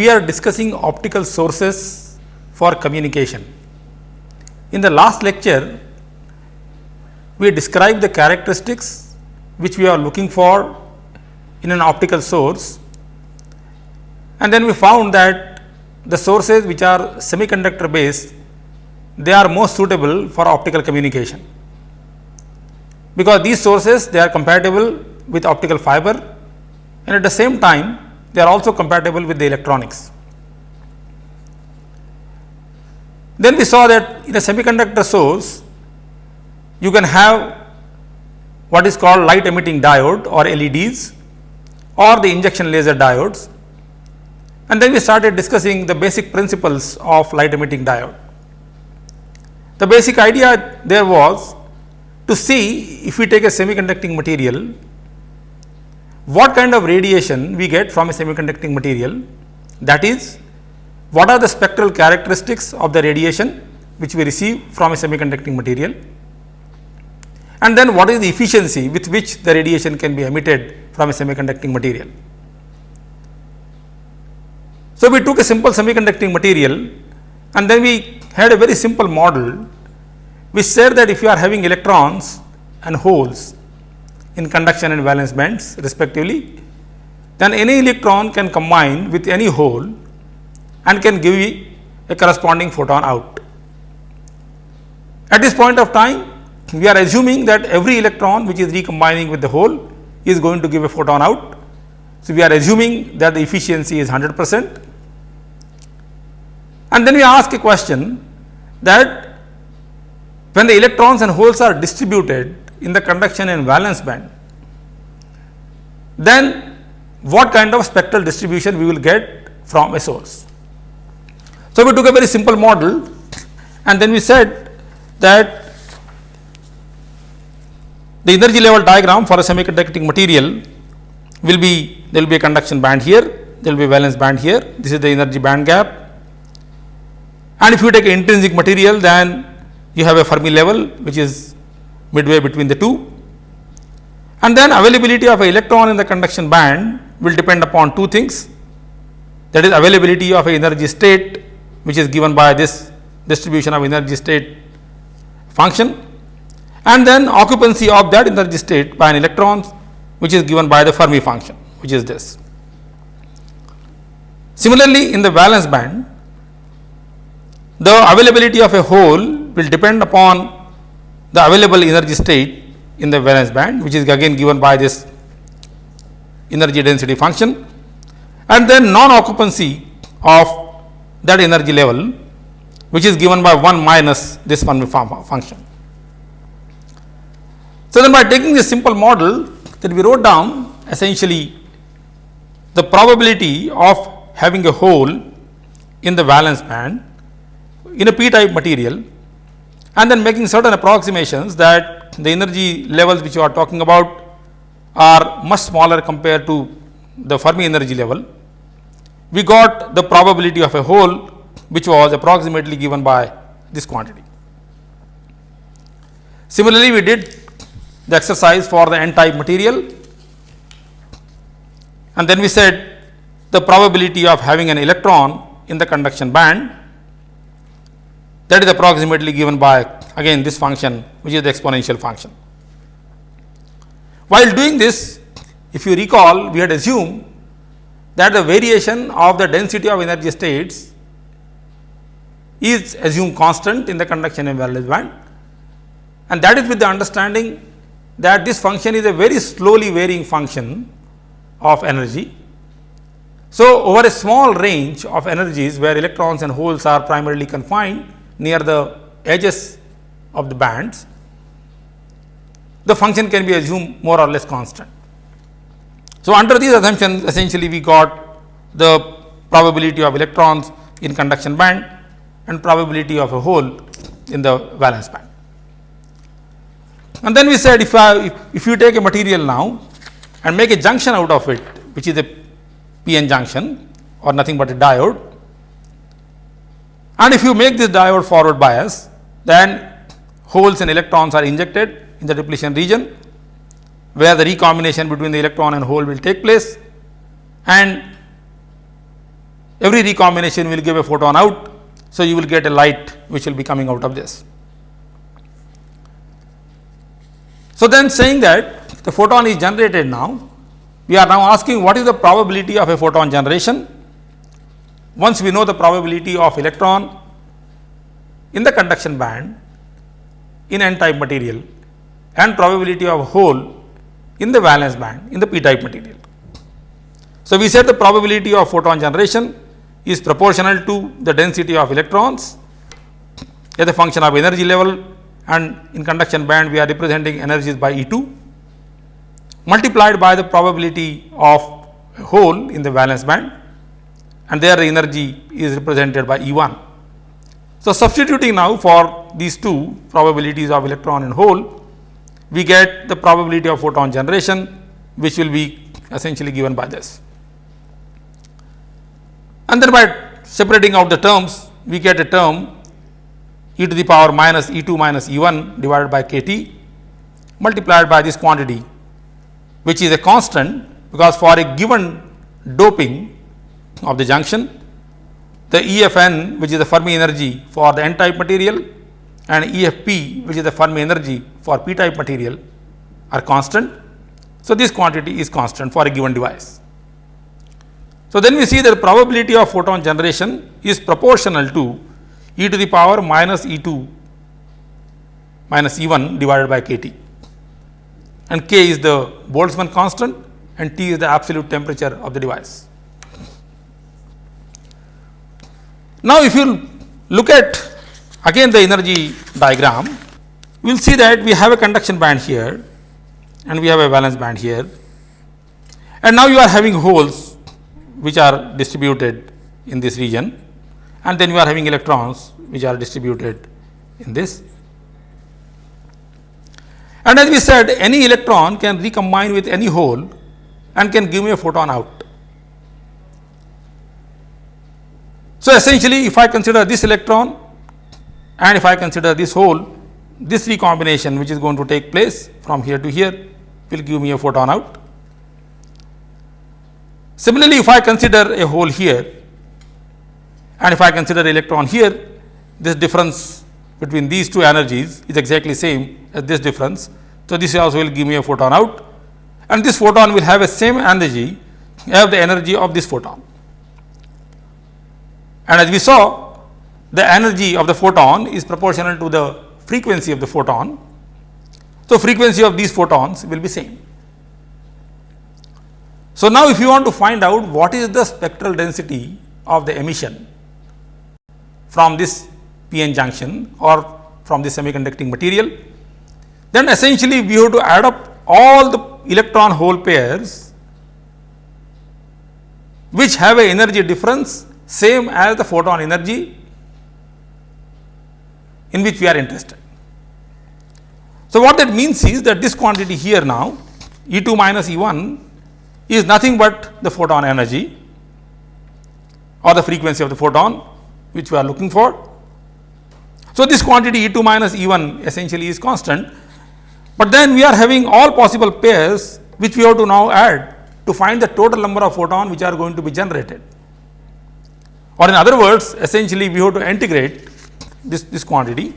we are discussing optical sources for communication. In the last lecture, we described the characteristics which we are looking for in an optical source, and then we found that the sources which are semiconductor based, they are most suitable for optical communication, because these sources they are compatible with optical fiber, and at the same time they are also compatible with the electronics. Then we saw that in a semiconductor source you can have what is called light emitting diode or LEDs or the injection laser diodes, and then we started discussing the basic principles of light emitting diode. The basic idea there was to see, if we take a semiconducting material, what kind of radiation we get from a semiconducting material, that is, what are the spectral characteristics of the radiation which we receive from a semiconducting material, and then what is the efficiency with which the radiation can be emitted from a semiconducting material. So, we took a simple semiconducting material and then we had a very simple model which said that if you are having electrons and holes in conduction and valence bands respectively, then any electron can combine with any hole and can give you a corresponding photon out. At this point of time, we are assuming that every electron which is recombining with the hole is going to give a photon out. So, we are assuming that the efficiency is 100%, and then we ask a question that when the electrons and holes are distributed in the conduction and valence band, then what kind of spectral distribution we will get from a source. So, we took a very simple model and then we said that the energy level diagram for a semiconducting material will be, there will be a conduction band here, there will be a valence band here, this is the energy band gap, and if you take an intrinsic material, then you have a Fermi level which is midway between the two, and then availability of an electron in the conduction band will depend upon two things, that is availability of an energy state which is given by this distribution of energy state function, and then occupancy of that energy state by an electron which is given by the Fermi function, which is this. Similarly, in the valence band, the availability of a hole will depend upon the available energy state in the valence band, which is again given by this energy density function, and then non-occupancy of that energy level which is given by 1 minus this Fermi function. So, then by taking this simple model that we wrote down essentially the probability of having a hole in the valence band in a p-type material, and then making certain approximations that the energy levels which you are talking about are much smaller compared to the Fermi energy level, we got the probability of a hole which was approximately given by this quantity. Similarly, we did the exercise for the n-type material, and then we said the probability of having an electron in the conduction band, that is approximately given by again this function which is the exponential function. While doing this, if you recall, we had assumed that the variation of the density of energy states is assumed constant in the conduction and valence band, and that is with the understanding that this function is a very slowly varying function of energy. So, over a small range of energies where electrons and holes are primarily confined near the edges of the bands, the function can be assumed more or less constant. So, under these assumptions essentially we got the probability of electrons in conduction band and probability of a hole in the valence band. And then we said if you take a material now and make a junction out of it, which is a p-n junction or nothing but a diode, and if you make this diode forward bias, then holes and electrons are injected in the depletion region where the recombination between the electron and hole will take place, and every recombination will give a photon out. So, you will get a light which will be coming out of this. So, then saying that the photon is generated now, we are now asking what is the probability of a photon generation. Once we know the probability of electron in the conduction band in n type material and probability of hole in the valence band in the p type material. So, we said the probability of photon generation is proportional to the density of electrons as a function of energy level, and in conduction band we are representing energies by E2 multiplied by the probability of a hole in the valence band, and there the energy is represented by E1. So, substituting now for these two probabilities of electron and hole, we get the probability of photon generation, which will be essentially given by this. And then by separating out the terms, we get a term e to the power minus E2 minus E1 divided by kT multiplied by this quantity, which is a constant, because for a given doping of the junction, the EFN, which is the Fermi energy for the n type material, and EFP, which is the Fermi energy for p type material, are constant. So, this quantity is constant for a given device. So, then we see that the probability of photon generation is proportional to e to the power minus E2 minus E1 divided by kT, and K is the Boltzmann constant and T is the absolute temperature of the device. Now, if you look at again the energy diagram, we will see that we have a conduction band here and we have a valence band here, and now you are having holes which are distributed in this region, and then you are having electrons which are distributed in this. And as we said, any electron can recombine with any hole and can give me a photon out. So, essentially if I consider this electron and if I consider this hole, this recombination which is going to take place from here to here will give me a photon out. Similarly, if I consider a hole here and if I consider electron here, this difference between these two energies is exactly same as this difference. So, this also will give me a photon out, and this photon will have a same energy as the energy of this photon. And as we saw, the energy of the photon is proportional to the frequency of the photon. So, frequency of these photons will be same. So, now if you want to find out what is the spectral density of the emission from this p-n junction or from this semiconducting material, then essentially we have to add up all the electron hole pairs which have a energy difference same as the photon energy in which we are interested. So, what that means is that this quantity here now E2 minus E1 is nothing but the photon energy or the frequency of the photon which we are looking for. So, this quantity E2 minus E1 essentially is constant, but then we are having all possible pairs which we have to now add to find the total number of photon which are going to be generated, or in other words essentially we have to integrate this quantity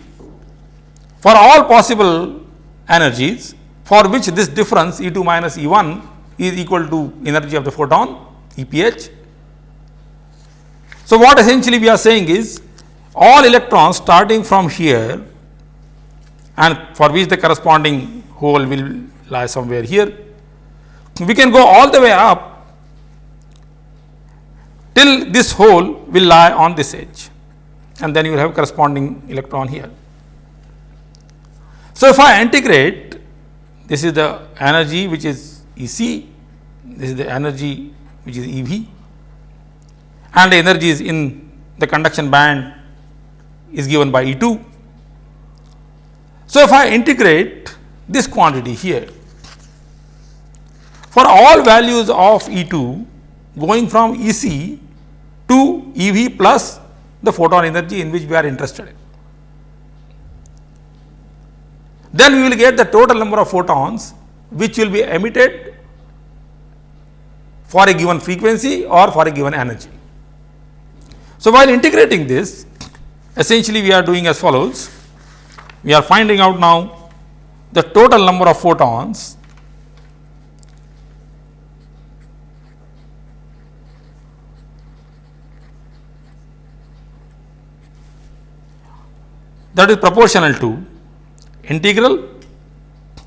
for all possible energies for which this difference E2 minus E1 is equal to energy of the photon EPH. So, what essentially we are saying is all electrons starting from here and for which the corresponding hole will lie somewhere here, we can go all the way up till this hole will lie on this edge, and then you will have corresponding electron here. So, if I integrate, this is the energy which is EC, this is the energy which is EV, and the energy is in the conduction band is given by E2. So, if I integrate this quantity here for all values of E2 going from EC to EV plus the photon energy in which we are interested in, then we will get the total number of photons which will be emitted for a given frequency or for a given energy. So, while integrating this, essentially we are doing as follows. We are finding out now the total number of photons that is proportional to integral,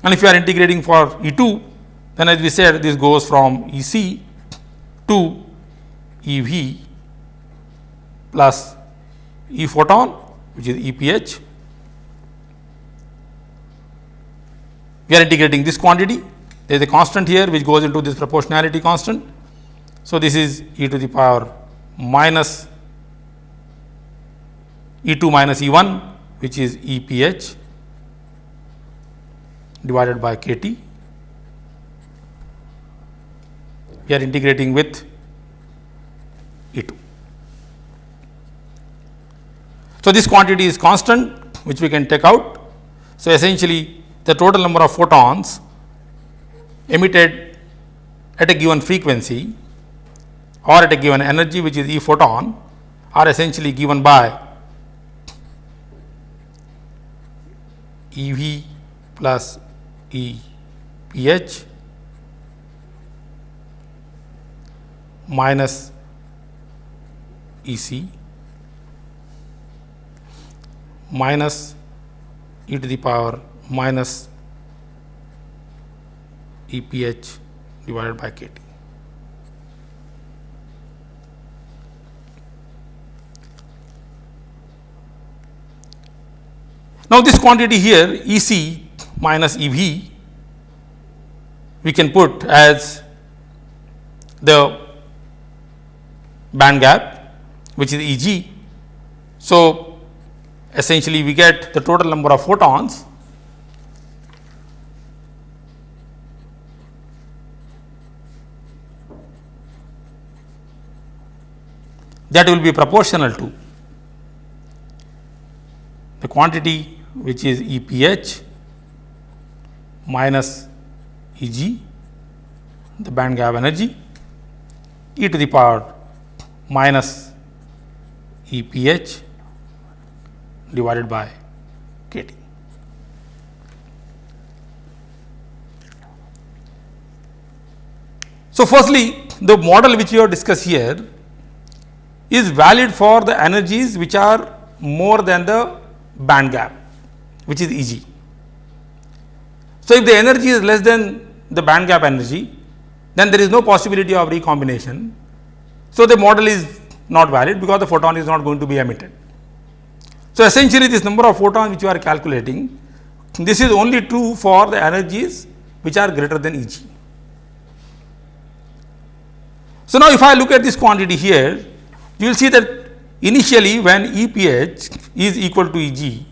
and if you are integrating for E2, then as we said, this goes from EC to EV plus E photon, which is EPH. We are integrating this quantity. There is a constant here which goes into this proportionality constant. So, this is e to the power minus E2 minus E1, which is EPH divided by KT. We are integrating with E2. So, this quantity is constant, which we can take out. So, essentially the total number of photons emitted at a given frequency or at a given energy, which is E photon, are essentially given by EV plus EPH minus EC minus e to the power minus EPH divided by KT. Now, this quantity here EC minus EV we can put as the band gap, which is EG. So, essentially we get the total number of photons that will be proportional to the quantity which is EPH minus EG, the band gap energy, e to the power minus EPH divided by KT. So, firstly, the model which we have discussed here is valid for the energies which are more than the band gap, which is EG. So, if the energy is less than the band gap energy, then there is no possibility of recombination. So, the model is not valid because the photon is not going to be emitted. So, essentially this number of photons which you are calculating, this is only true for the energies which are greater than EG. So, now if I look at this quantity here, you will see that initially when EPH is equal to EG,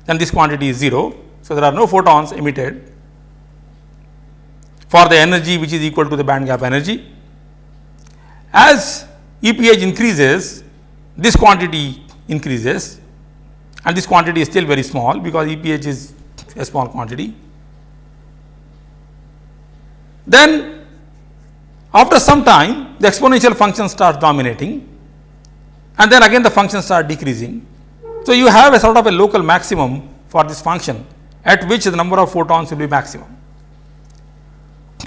then this quantity is 0. So, there are no photons emitted for the energy which is equal to the band gap energy. As EPH increases, this quantity increases, and this quantity is still very small because EPH is a small quantity. Then after some time, the exponential function starts dominating, and then again the function starts decreasing. So, you have a sort of a local maximum for this function at which the number of photons will be maximum.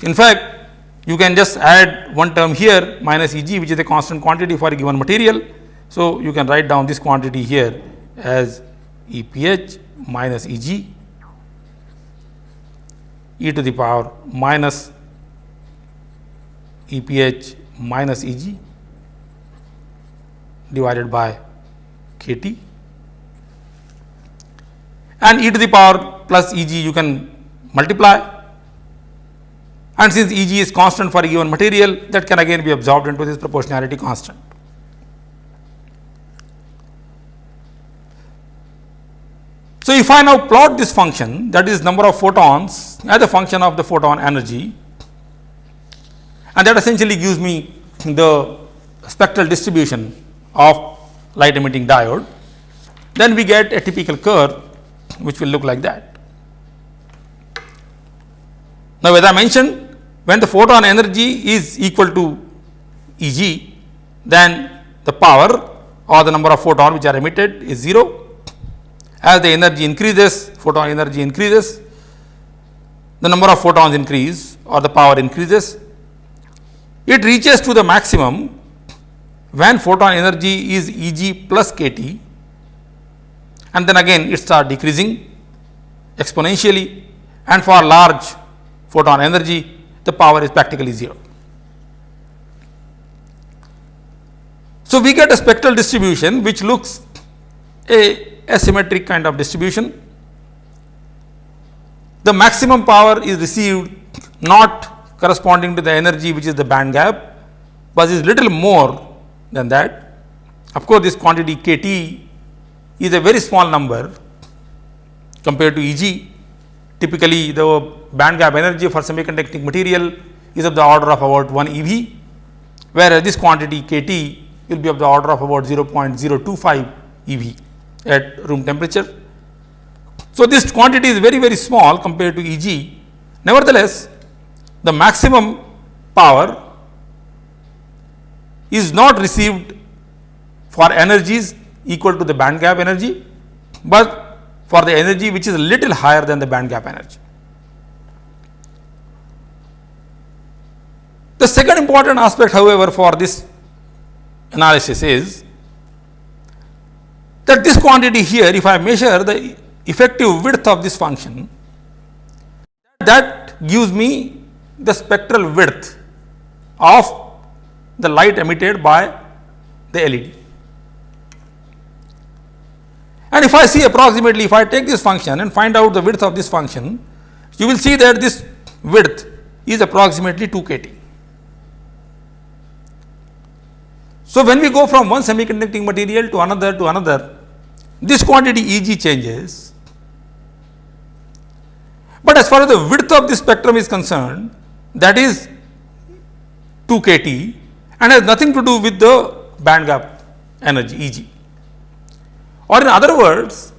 In fact, you can just add one term here minus EG, which is a constant quantity for a given material. So, you can write down this quantity here as EPH minus EG e to the power minus EPH minus EG divided by KT, and e to the power plus EG you can multiply, and since EG is constant for a given material, that can again be absorbed into this proportionality constant. So, if I now plot this function, that is number of photons as a function of the photon energy, and that essentially gives me the spectral distribution of light emitting diode, then we get a typical curve which will look like that. Now, as I mentioned, when the photon energy is equal to EG, then the power or the number of photons which are emitted is 0. As the energy increases, photon energy increases, the number of photons increase or the power increases. It reaches to the maximum when photon energy is Eg plus kT, and then again it starts decreasing exponentially, and for large photon energy the power is practically 0. So, we get a spectral distribution which looks a asymmetric kind of distribution. The maximum power is received not corresponding to the energy which is the band gap, but is little more than that. Of course, this quantity kT is a very small number compared to Eg. Typically, the band gap energy for semiconducting material is of the order of about 1 eV, whereas this quantity kT will be of the order of about 0.025 eV at room temperature. So, this quantity is very small compared to Eg. Nevertheless, the maximum power is not received for energies equal to the band gap energy, but for the energy which is a little higher than the band gap energy. The second important aspect, however, for this analysis is that this quantity here, if I measure the effective width of this function, that gives me the spectral width of the light emitted by the LED. And if I see approximately, if I take this function and find out the width of this function, you will see that this width is approximately 2 kT. So, when we go from one semiconducting material to another, this quantity Eg changes, but as far as the width of this spectrum is concerned, that is 2 kT and has nothing to do with the band gap energy Eg. Or in other words,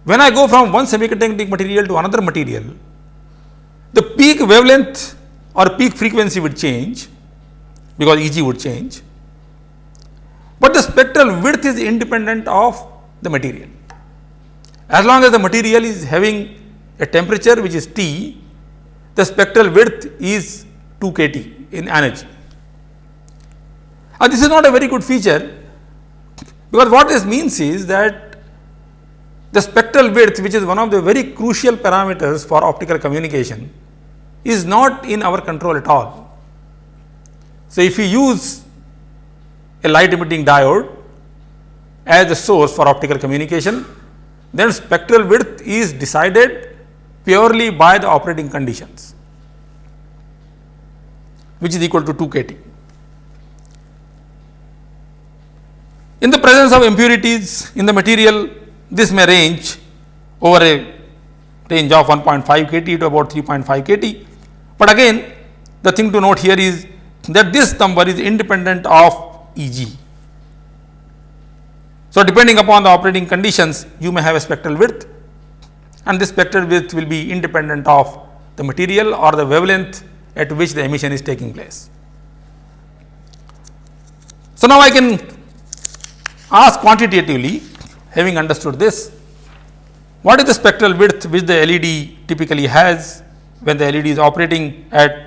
when I go from one semiconducting material to another material, the peak wavelength or peak frequency would change because Eg would change, but the spectral width is independent of the material. As long as the material is having a temperature which is T, the spectral width is 2 kT in energy. And this is not a very good feature, because what this means is that the spectral width, which is one of the very crucial parameters for optical communication, is not in our control at all. So, if we use a light emitting diode as the source for optical communication, then spectral width is decided purely by the operating conditions, which is equal to 2 kT. In the presence of impurities in the material, this may range over a range of 1.5 kT to about 3.5 kT. But again, the thing to note here is that this number is independent of Eg. So, depending upon the operating conditions, you may have a spectral width, and this spectral width will be independent of the material or the wavelength at which the emission is taking place. So, now I can ask quantitatively, having understood this, what is the spectral width which the LED typically has when the LED is operating at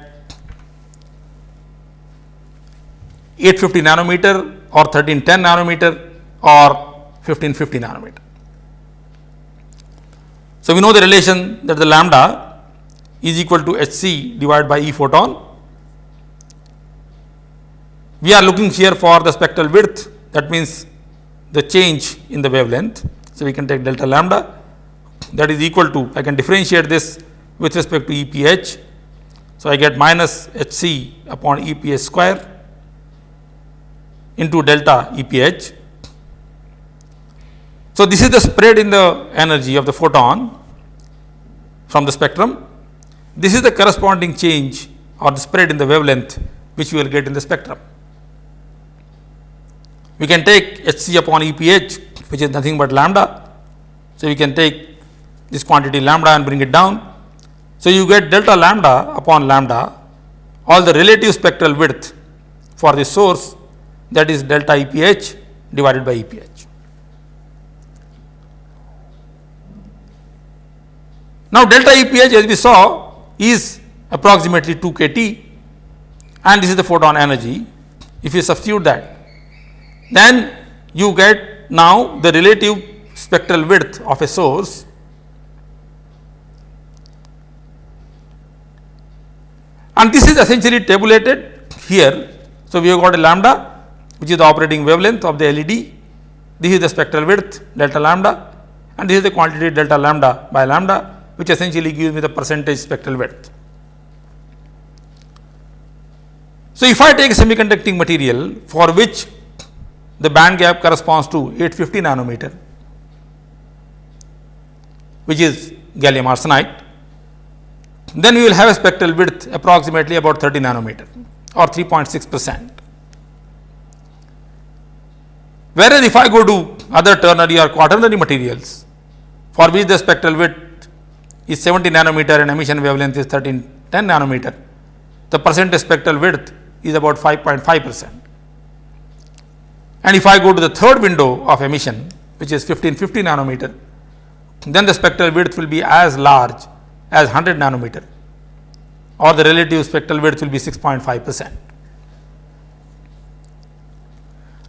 850 nanometer or 1310 nanometer or 1550 nanometer. So, we know the relation that the lambda is equal to Hc divided by E photon. We are looking here for the spectral width, that means the change in the wavelength. So, we can take delta lambda, that is equal to, I can differentiate this with respect to EPH. So, I get minus Hc upon EPH square into delta EPH. So, this is the spread in the energy of the photon from the spectrum. This is the corresponding change or the spread in the wavelength which we will get in the spectrum. We can take Hc upon EPH, which is nothing but lambda. So, we can take this quantity lambda and bring it down. So, you get delta lambda upon lambda, all the relative spectral width for the source, that is delta EPH divided by EPH. Now, delta EPH, as we saw, is approximately 2 kT, and this is the photon energy. If you substitute that, then you get now the relative spectral width of a source, and this is essentially tabulated here. So, we have got a lambda, which is the operating wavelength of the LED. This is the spectral width delta lambda, and this is the quantity delta lambda by lambda, which essentially gives me the percentage spectral width. So, if I take a semiconducting material for which the band gap corresponds to 850 nanometer, which is gallium arsenide, then we will have a spectral width approximately about 30 nanometer or 3.6%. Whereas, if I go to other ternary or quaternary materials for which the spectral width is 70 nanometer and emission wavelength is 10 nanometer, the percentage spectral width is about 5.5%. And if I go to the third window of emission, which is 1550 nanometer, then the spectral width will be as large as 100 nanometer, or the relative spectral width will be 6.5%.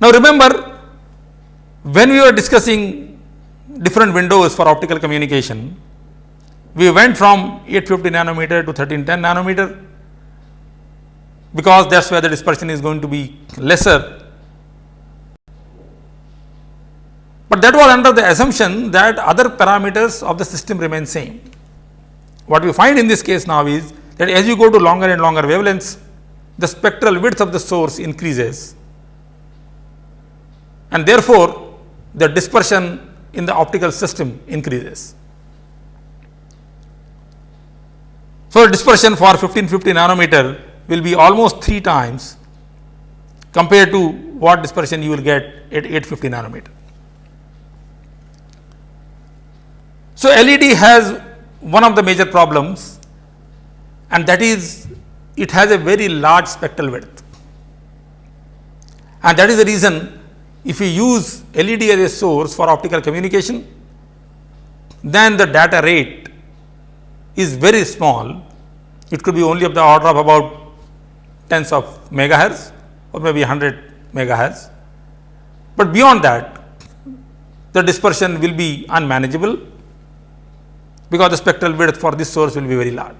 Now, remember, when we were discussing different windows for optical communication, we went from 850 nanometer to 1310 nanometer, because that is where the dispersion is going to be lesser. But that was under the assumption that other parameters of the system remain same. What we find in this case now is that as you go to longer and longer wavelengths, the spectral width of the source increases, and therefore, the dispersion in the optical system increases. So, dispersion for 1550 nanometer will be almost 3 times compared to what dispersion you will get at 850 nanometer. So, LED has one of the major problems, and that is it has a very large spectral width, and that is the reason if we use LED as a source for optical communication, then the data rate is very small. It could be only of the order of about tens of megahertz or maybe 100 megahertz, but beyond that the dispersion will be unmanageable, because the spectral width for this source will be very large.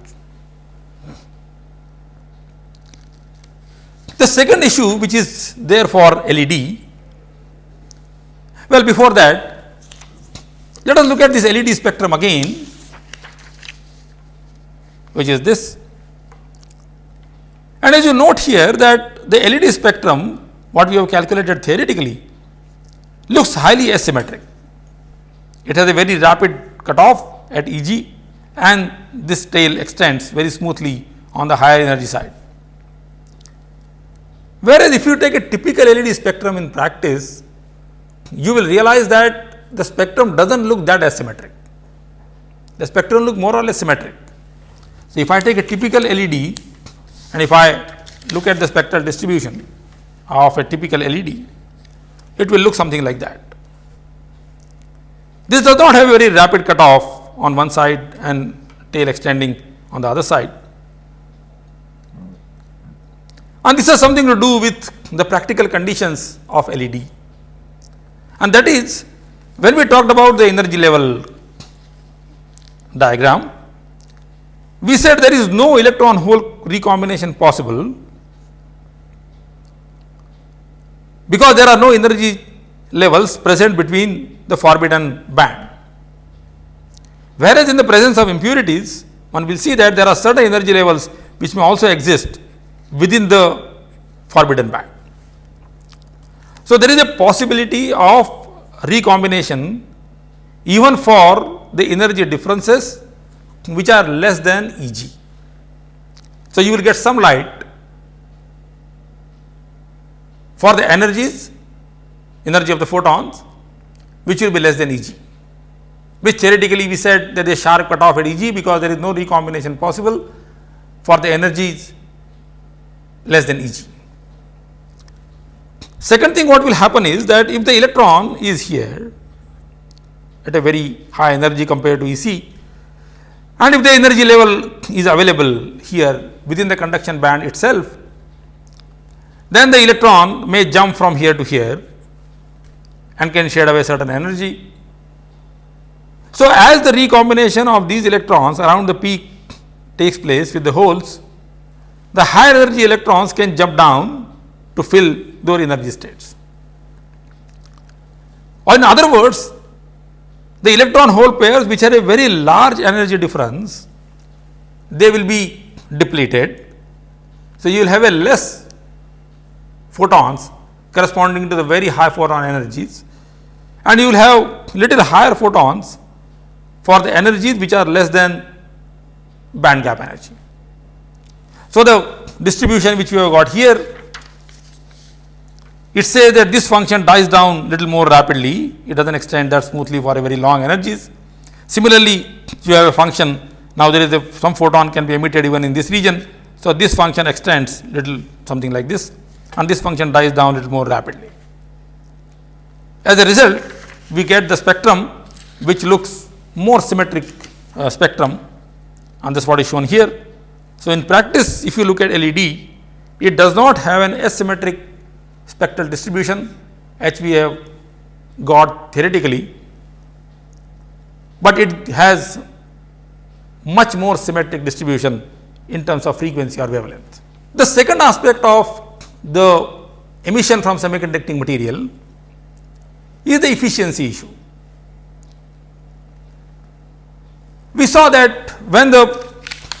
The second issue which is there for LED, well, before that let us look at this LED spectrum again, which is this. And as you note here that the LED spectrum, what we have calculated theoretically, looks highly asymmetric. It has a very rapid cutoff at Eg, and this tail extends very smoothly on the higher energy side. Whereas, if you take a typical LED spectrum in practice, you will realize that the spectrum does not look that asymmetric. The spectrum look more or less symmetric. So, if I take a typical LED and if I look at the spectral distribution of a typical LED, it will look something like that. This does not have a very rapid cutoff on one side and tail extending on the other side. And this has something to do with the practical conditions of LED. And that is, when we talked about the energy level diagram, we said there is no electron hole recombination possible because there are no energy levels present between the forbidden band. Whereas, in the presence of impurities, one will see that there are certain energy levels which may also exist within the forbidden band. So, there is a possibility of recombination even for the energy differences which are less than Eg. So, you will get some light for the energy of the photons which will be less than Eg, which theoretically we said that there is a sharp cutoff at Eg because there is no recombination possible for the energies less than Eg. Second thing what will happen is that if the electron is here at a very high energy compared to EC, and if the energy level is available here within the conduction band itself, then the electron may jump from here to here and can shed away certain energy. So, as the recombination of these electrons around the peak takes place with the holes, the higher energy electrons can jump down to fill those energy states. Or in other words, the electron hole pairs which have a very large energy difference, they will be depleted. So, you will have a less photons corresponding to the very high photon energies, and you will have little higher photons for the energies which are less than band gap energy. So, the distribution which we have got here, it says that this function dies down little more rapidly, it does not extend that smoothly for a very long energies. Similarly, you have a function, now there is some photon can be emitted even in this region. So, this function extends little something like this, and this function dies down little more rapidly. As a result, we get the spectrum which looks more symmetric spectrum, and this is what is shown here. So, in practice, if you look at LED, it does not have an asymmetric spectral distribution which we have got theoretically, but it has much more symmetric distribution in terms of frequency or wavelength. The second aspect of the emission from semiconducting material is the efficiency issue. We saw that when the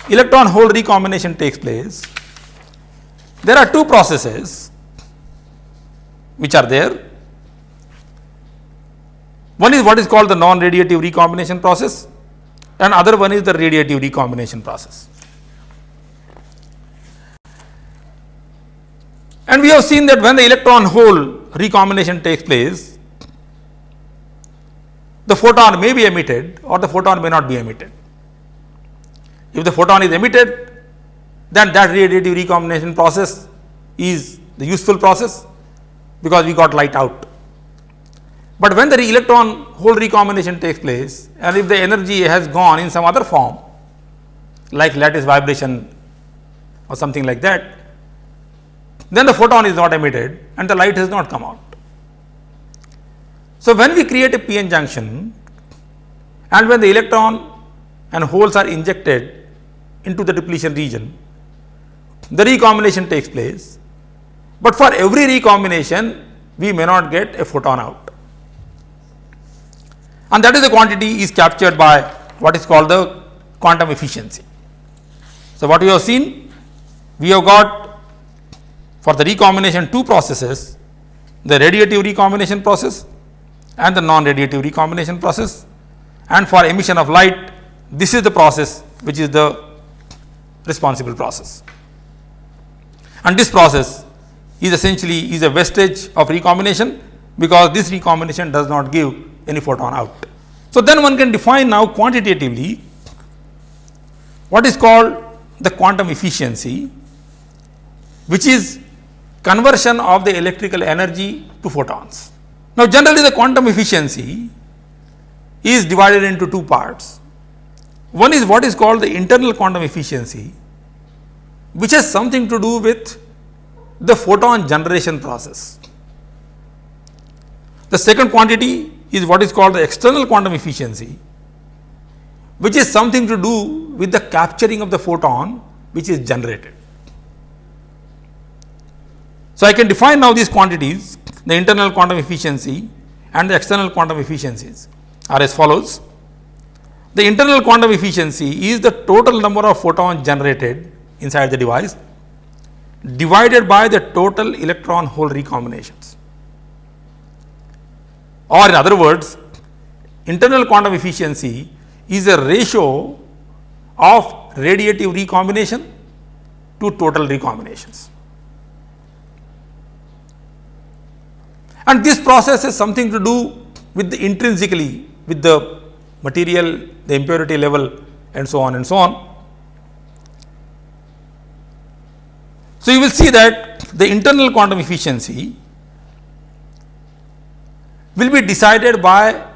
electron hole recombination takes place, there are two processes which are there. One is what is called the non-radiative recombination process, and other one is the radiative recombination process. And we have seen that when the electron hole recombination takes place, the photon may be emitted or the photon may not be emitted. If the photon is emitted, then that radiative recombination process is the useful process because we got light out. But when the electron hole recombination takes place, and if the energy has gone in some other form like lattice vibration or something like that, then the photon is not emitted and the light has not come out. So, when we create a p-n junction and when the electron and holes are injected into the depletion region, the recombination takes place, but for every recombination we may not get a photon out, and that is the quantity is captured by what is called the quantum efficiency. So, what we have seen, we have got for the recombination two processes, the radiative recombination process and the non-radiative recombination process, and for emission of light, this is the process which is the responsible process, and this process is essentially is a vestige of recombination because this recombination does not give any photon out. So, then one can define now quantitatively what is called the quantum efficiency, which is conversion of the electrical energy to photons. Now, generally the quantum efficiency is divided into two parts. One is what is called the internal quantum efficiency, which has something to do with the photon generation process. The second quantity is what is called the external quantum efficiency, which is something to do with the capturing of the photon which is generated. So, I can define now these quantities, the internal quantum efficiency and the external quantum efficiencies are as follows. The internal quantum efficiency is the total number of photons generated inside the device divided by the total electron hole recombinations, or in other words, internal quantum efficiency is a ratio of radiative recombination to total recombinations. And this process has something to do with the intrinsically with the material, the impurity level and so on and so on. So, you will see that the internal quantum efficiency will be decided by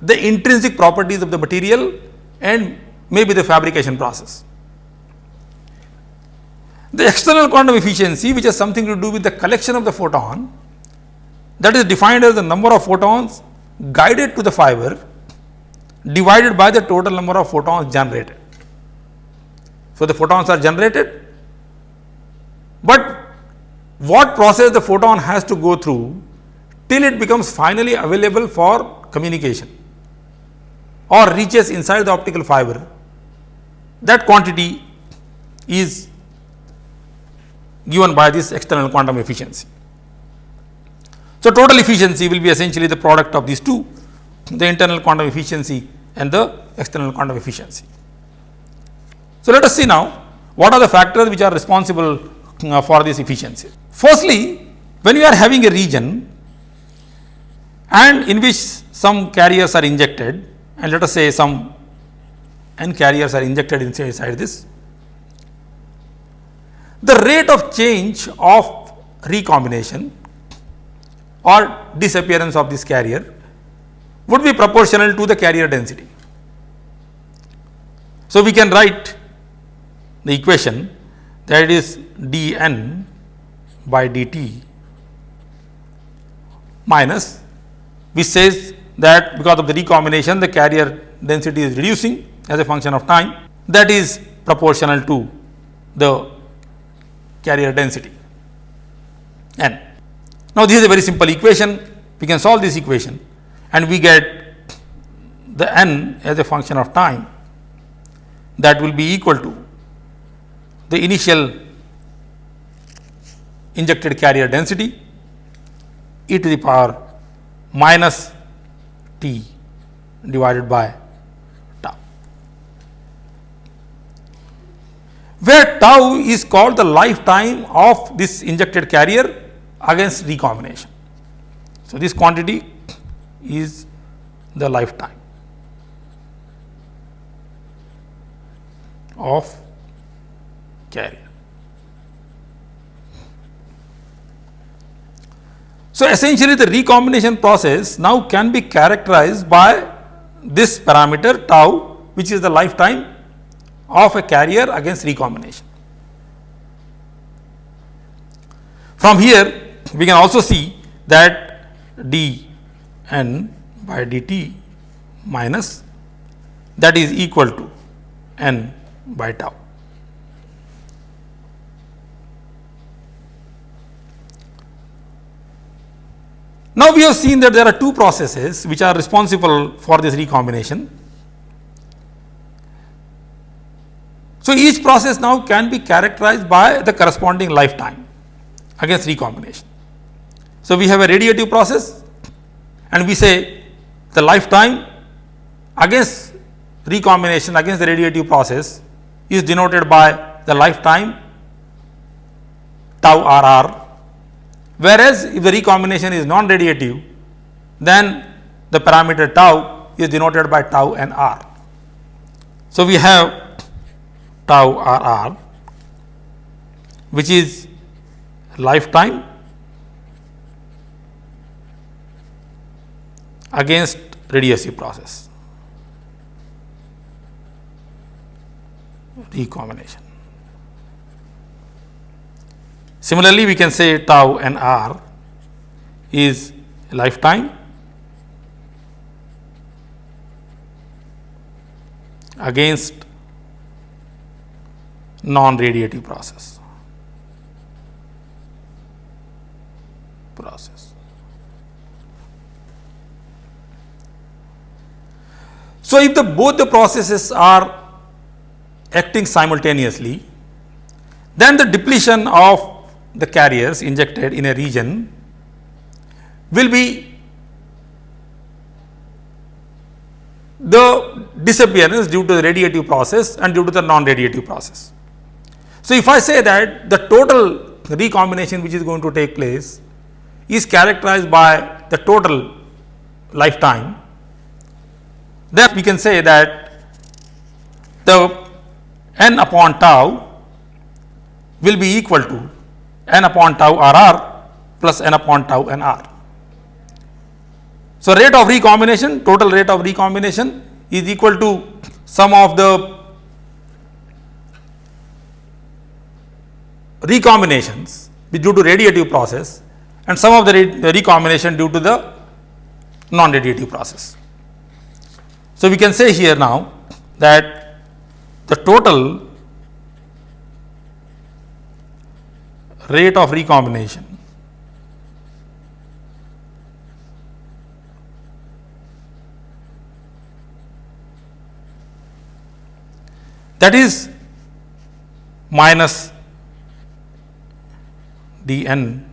the intrinsic properties of the material and maybe the fabrication process. The external quantum efficiency, which has something to do with the collection of the photon, that is defined as the number of photons guided to the fiber divided by the total number of photons generated. So, the photons are generated, but what process the photon has to go through till it becomes finally available for communication or reaches inside the optical fiber, that quantity is given by this external quantum efficiency. So, total efficiency will be essentially the product of these two, the internal quantum efficiency and the external quantum efficiency. So, let us see now what are the factors which are responsible for this efficiency. Firstly, when we are having a region and in which some carriers are injected, and let us say some n carriers are injected inside this, the rate of change of recombination or disappearance of this carrier would be proportional to the carrier density. So, we can write the equation that is dN by dt minus, which says that because of the recombination the carrier density is reducing as a function of time, that is proportional to the carrier density n. Now, this is a very simple equation, we can solve this equation and we get the n as a function of time, that will be equal to the initial injected carrier density e to the power minus t divided by tau, where tau is called the lifetime of this injected carrier against recombination. So, this quantity is the lifetime of carrier. So, essentially the recombination process now can be characterized by this parameter tau, which is the lifetime of a carrier against recombination. From here we can also see that dN by dt minus, that is equal to n by tau. Now, we have seen that there are two processes which are responsible for this recombination. So, each process now can be characterized by the corresponding lifetime against recombination. So, we have a radiative process and we say the lifetime against recombination against the radiative process is denoted by the lifetime tau RR, whereas if the recombination is non-radiative, then the parameter tau is denoted by tau NR. So, we have tau RR, which is lifetime against radiative process, recombination. Similarly, we can say tau NR is lifetime against non-radiative process. So, if both the processes are acting simultaneously, then the depletion of the carriers injected in a region will be the disappearance due to the radiative process and due to the non-radiative process. So, if I say that the total recombination which is going to take place is characterized by the total lifetime, then we can say that the n upon tau will be equal to n upon tau RR plus n upon tau NR. So, rate of recombination, total rate of recombination is equal to sum of the recombinations due to radiative process and sum of the recombination due to the non-radiative process. So, we can say here now that the total rate of recombination that is minus dN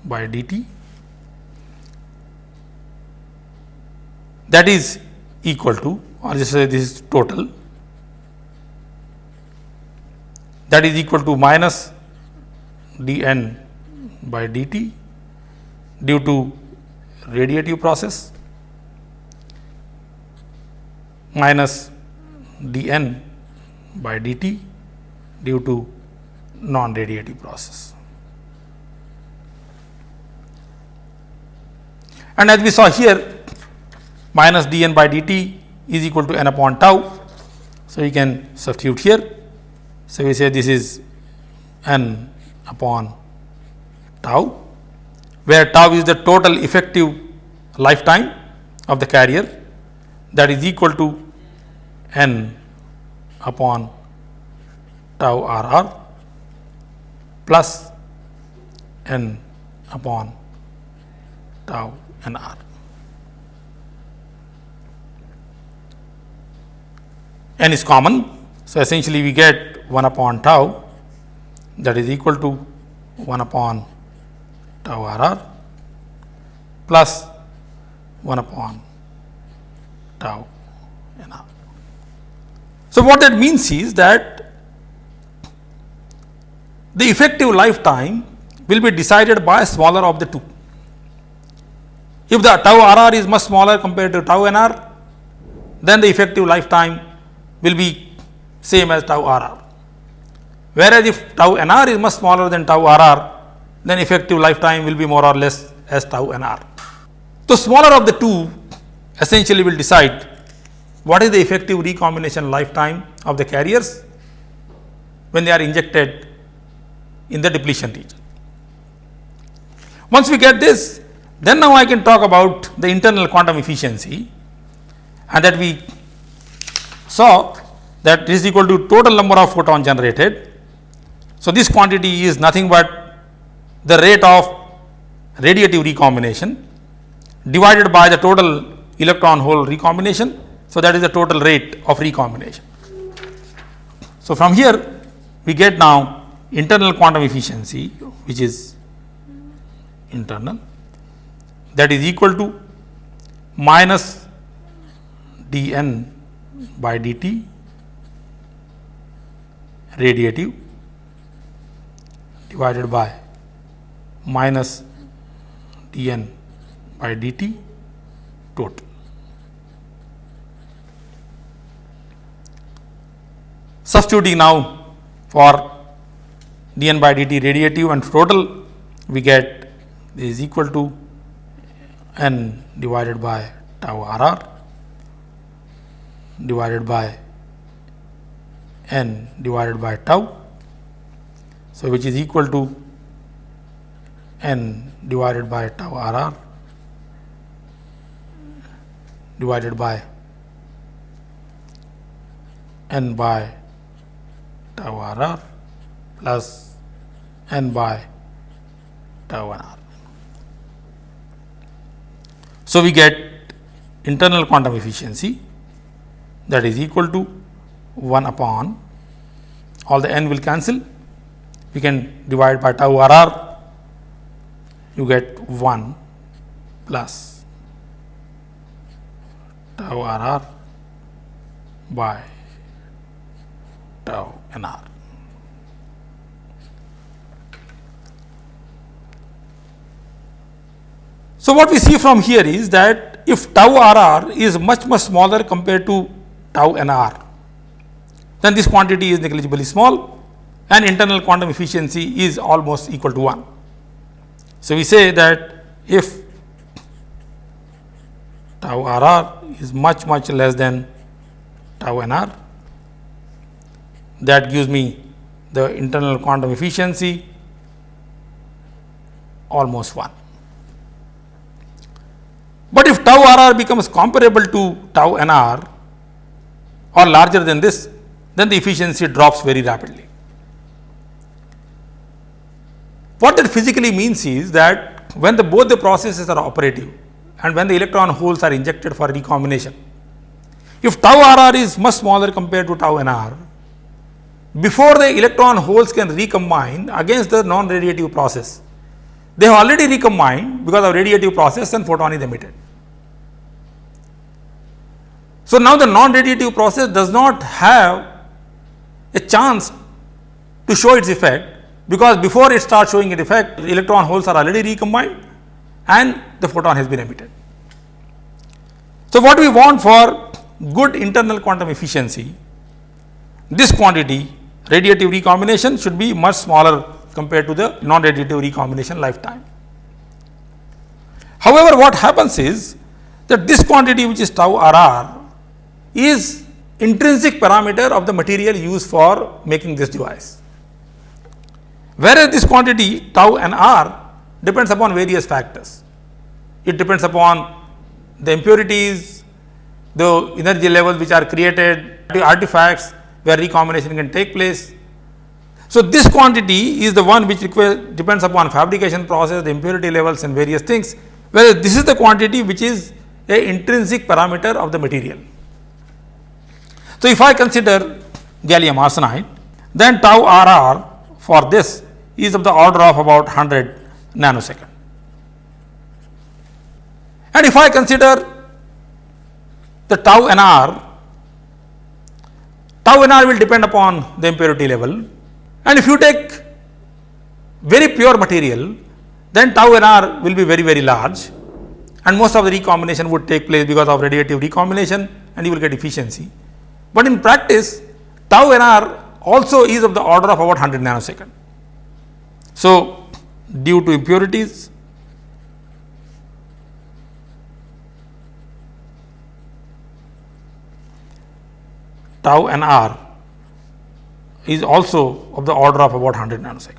by dt, that is equal to, or just say this is total, that is equal to minus dN by dt due to radiative process minus dN by dt due to non-radiative process. And as we saw here, minus dN by dt is equal to n upon tau. So, you can substitute here. So, we say this is n upon tau, where tau is the total effective lifetime of the carrier, that is equal to n upon tau RR plus n upon tau NR. N is common. So, essentially we get 1 upon tau, that is equal to 1 upon tau RR plus 1 upon tau NR. So, what that means is that the effective lifetime will be decided by smaller of the two. If the tau RR is much smaller compared to tau NR, then the effective lifetime will be same as tau RR. Whereas, if tau NR is much smaller than tau RR, then effective lifetime will be more or less as tau NR. So, smaller of the two essentially will decide what is the effective recombination lifetime of the carriers when they are injected in the depletion region. Once we get this, then now I can talk about the internal quantum efficiency, and that we saw that is equal to total number of photon generated. So, this quantity is nothing but the rate of radiative recombination divided by the total electron hole recombination. So, that is the total rate of recombination. So, from here we get now internal quantum efficiency, which is internal, that is equal to minus dN by dt radiative divided by minus dN by dt total. Substituting now for dN by dt radiative and total, we get this is equal to n divided by tau RR divided by n divided by tau. So, which is equal to n divided by tau RR divided by n by tau RR plus n by tau NR. So, we get internal quantum efficiency, that is equal to 1 upon, all the n will cancel, we can divide by tau RR, you get 1 plus tau RR by tau NR. So, what we see from here is that if tau RR is much smaller compared to tau NR, then this quantity is negligibly small and internal quantum efficiency is almost equal to 1. So, we say that if tau RR is much less than tau NR. That gives me the internal quantum efficiency almost 1. But if tau RR becomes comparable to tau NR or larger than this, then the efficiency drops very rapidly. What that physically means is that when both the processes are operative and when the electron holes are injected for recombination, if tau RR is much smaller compared to tau NR, before the electron holes can recombine against the non-radiative process, they have already recombined because of radiative process and photon is emitted. So now the non-radiative process does not have a chance to show its effect, because before it starts showing its effect, the electron holes are already recombined and the photon has been emitted. So what we want for good internal quantum efficiency, this quantity radiative recombination should be much smaller compared to the non-radiative recombination lifetime. However, what happens is that this quantity, which is tau RR, is intrinsic parameter of the material used for making this device, whereas this quantity tau NR depends upon various factors. It depends upon the impurities, the energy levels which are created, the artifacts where recombination can take place. So this quantity is the one which depends upon fabrication process, the impurity levels and various things, whereas this is the quantity which is a intrinsic parameter of the material. So if I consider gallium arsenide, then tau RR for this is of the order of about 100 nanosecond. And if I consider the tau NR will depend upon the impurity level, and if you take very pure material, then tau NR will be very large, and most of the recombination would take place because of radiative recombination and you will get efficiency. But in practice, tau NR also is of the order of about 100 nanosecond. So due to impurities, tau NR is also of the order of about 100 nanosecond.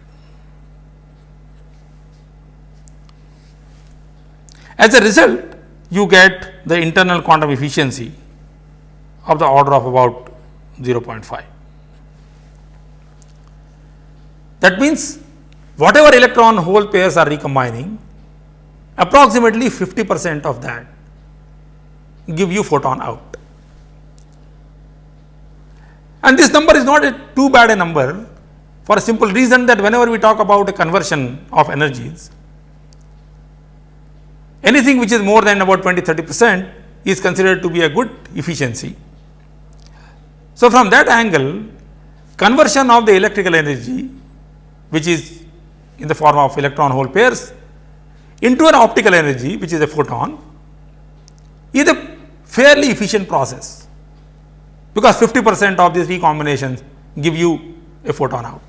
As a result, you get the internal quantum efficiency of the order of about 0.5. That means whatever electron hole pairs are recombining, approximately 50% of that give you photon out. And this number is not too bad a number, for a simple reason that whenever we talk about a conversion of energies, anything which is more than about 20-30% is considered to be a good efficiency. So from that angle, conversion of the electrical energy, which is in the form of electron hole pairs, into an optical energy, which is a photon, is a fairly efficient process, because 50% of these recombinations give you a photon out.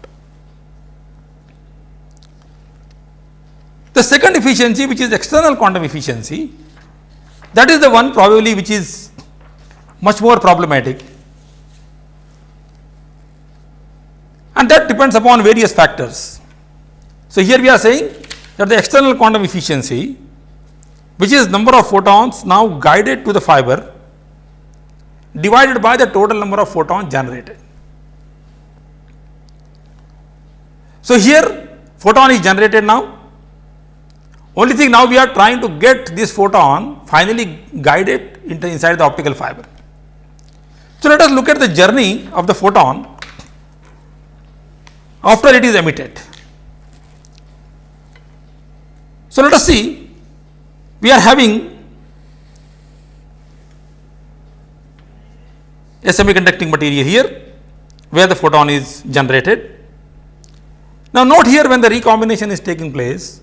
The second efficiency, which is external quantum efficiency, that is the one probably which is much more problematic, and that depends upon various factors. So here we are saying that the external quantum efficiency, which is number of photons now guided to the fiber divided by the total number of photons generated. So here photon is generated now. Only thing, now we are trying to get this photon finally guided inside the optical fiber. So let us look at the journey of the photon after it is emitted. So let us see, we are having a semiconducting material here where the photon is generated. Now note here, when the recombination is taking place,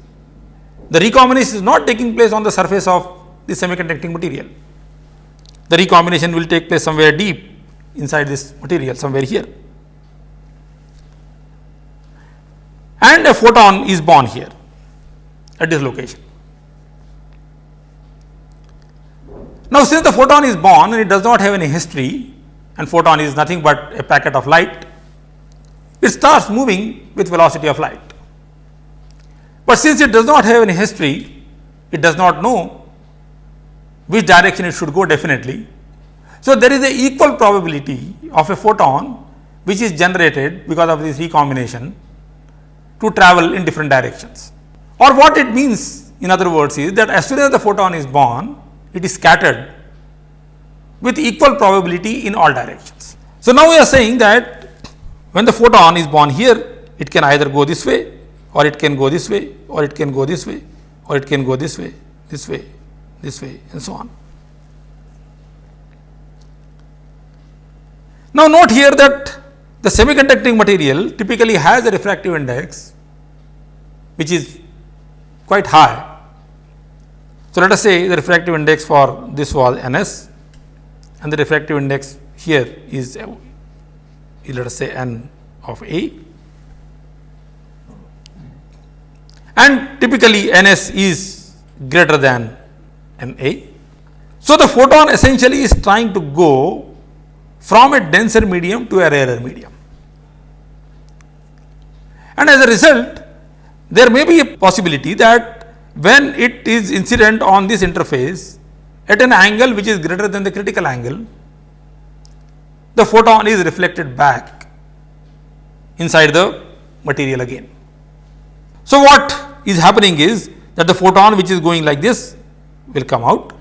the recombination is not taking place on the surface of the semiconducting material. The recombination will take place somewhere deep inside this material, somewhere here, and a photon is born here at this location. Now, since the photon is born and it does not have any history, and photon is nothing but a packet of light, it starts moving with velocity of light. But since it does not have any history, it does not know which direction it should go definitely. So, there is a equal probability of a photon which is generated because of this recombination to travel in different directions. Or what it means, in other words, is that as soon as the photon is born, it is scattered with equal probability in all directions. So, now we are saying that when the photon is born here, it can either go this way, or it can go this way, or it can go this way, or it can go this way, this way, this way, and so on. Now, note here that the semiconducting material typically has a refractive index which is quite high. So, let us say the refractive index for this was Ns, and the refractive index here is let us say N of A, and typically Ns is greater than Na. So, the photon essentially is trying to go from a denser medium to a rarer medium, and as a result there may be a possibility that when it is incident on this interface at an angle which is greater than the critical angle, the photon is reflected back inside the material again. So, what is happening is that the photon which is going like this will come out,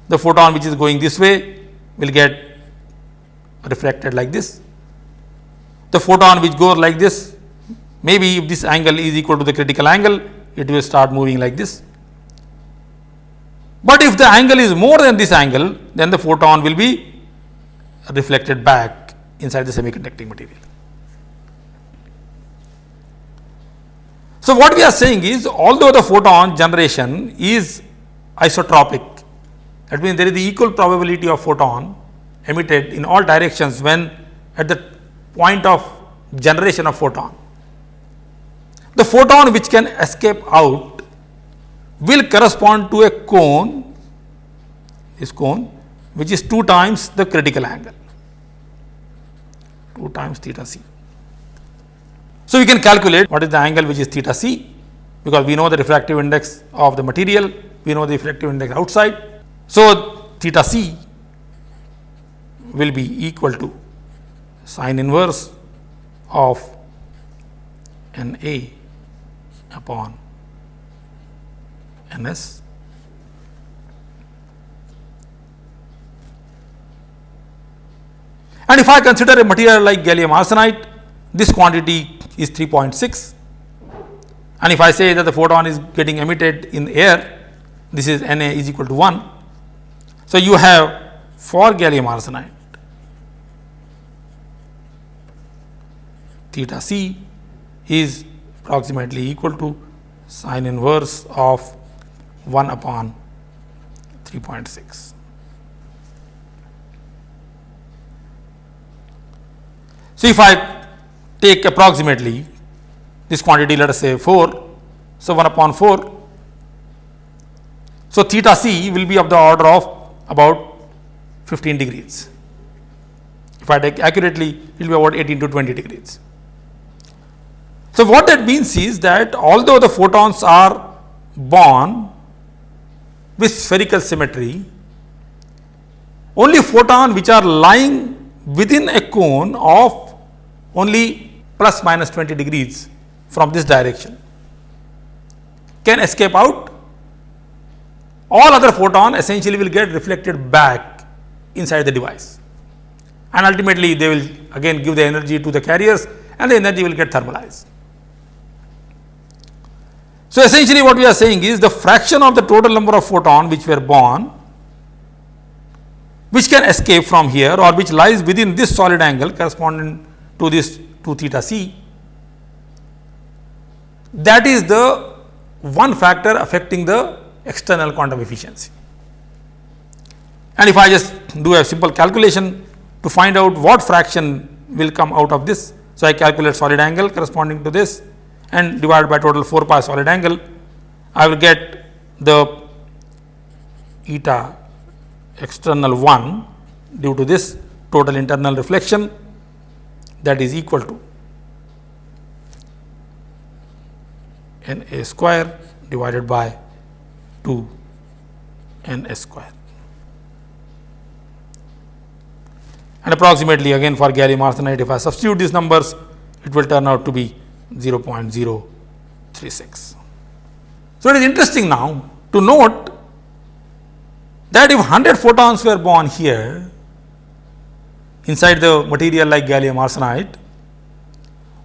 the photon which is going this way will get reflected like this, the photon which goes like this, maybe if this angle is equal to the critical angle, it will start moving like this. But if the angle is more than this angle, then the photon will be reflected back inside the semiconducting material. So, what we are saying is, although the photon generation is isotropic, that means there is the equal probability of photon emitted in all directions when at the point of generation of photon, the photon which can escape out will correspond to a cone, this cone, which is 2 times the critical angle, 2 times theta c. So, we can calculate what is the angle which is theta c, because we know the refractive index of the material, we know the refractive index outside. So, theta c will be equal to sine inverse of N A upon N S. And if I consider a material like gallium arsenide, this quantity is 3.6, and if I say that the photon is getting emitted in air, this is Na is equal to 1. So, you have for gallium arsenide theta c is approximately equal to sine inverse of 1 upon 3.6. So, if I take approximately this quantity, let us say 4, so 1 upon 4, so theta c will be of the order of about 15 degrees. If I take accurately, it will be about 18 to 20 degrees. So, what that means is that although the photons are born with spherical symmetry, only photon which are lying within a cone of only plus minus 20 degrees from this direction can escape out. All other photon essentially will get reflected back inside the device, and ultimately they will again give the energy to the carriers, and the energy will get thermalized. So, essentially what we are saying is the fraction of the total number of photon which were born, which can escape from here or which lies within this solid angle corresponding to this 2 theta c, that is the one factor affecting the external quantum efficiency. And if I just do a simple calculation to find out what fraction will come out of this, so I calculate solid angle corresponding to this and divide by total 4 pi solid angle, I will get the eta external 1 due to this total internal reflection, that is equal to Na square divided by 2 Ns square. And approximately again for gallium arsenide, if I substitute these numbers, it will turn out to be 0.036. So, it is interesting now to note that if 100 photons were born here inside the material like gallium arsenide,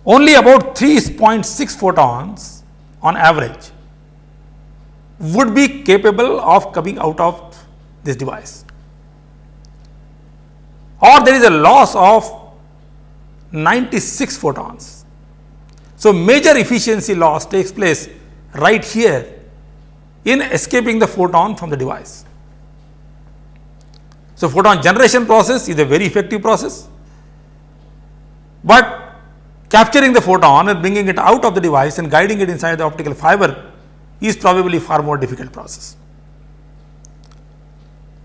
only about 3.6 photons on average would be capable of coming out of this device, or there is a loss of 96 photons. So, major efficiency loss takes place right here in escaping the photon from the device. So, photon generation process is a very effective process, but capturing the photon and bringing it out of the device and guiding it inside the optical fiber is probably far more difficult process.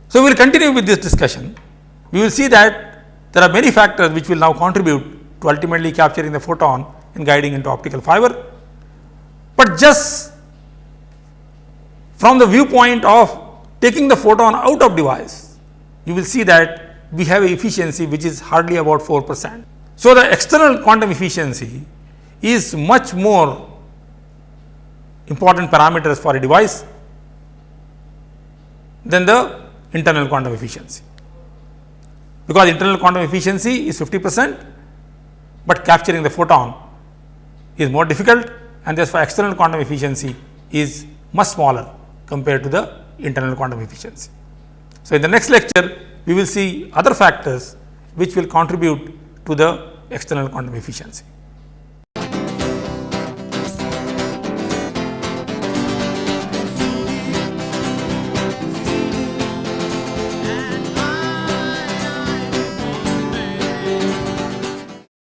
So, we will continue with this discussion. We will see that there are many factors which will now contribute to ultimately capturing the photon and guiding into optical fiber, but just from the viewpoint of taking the photon out of device, you will see that we have a efficiency which is hardly about 4%. So, the external quantum efficiency is much more important parameters for a device than the internal quantum efficiency, because internal quantum efficiency is 50%, but capturing the photon is more difficult, and therefore, external quantum efficiency is much smaller compared to the internal quantum efficiency. So, in the next lecture, we will see other factors which will contribute to the external quantum efficiency.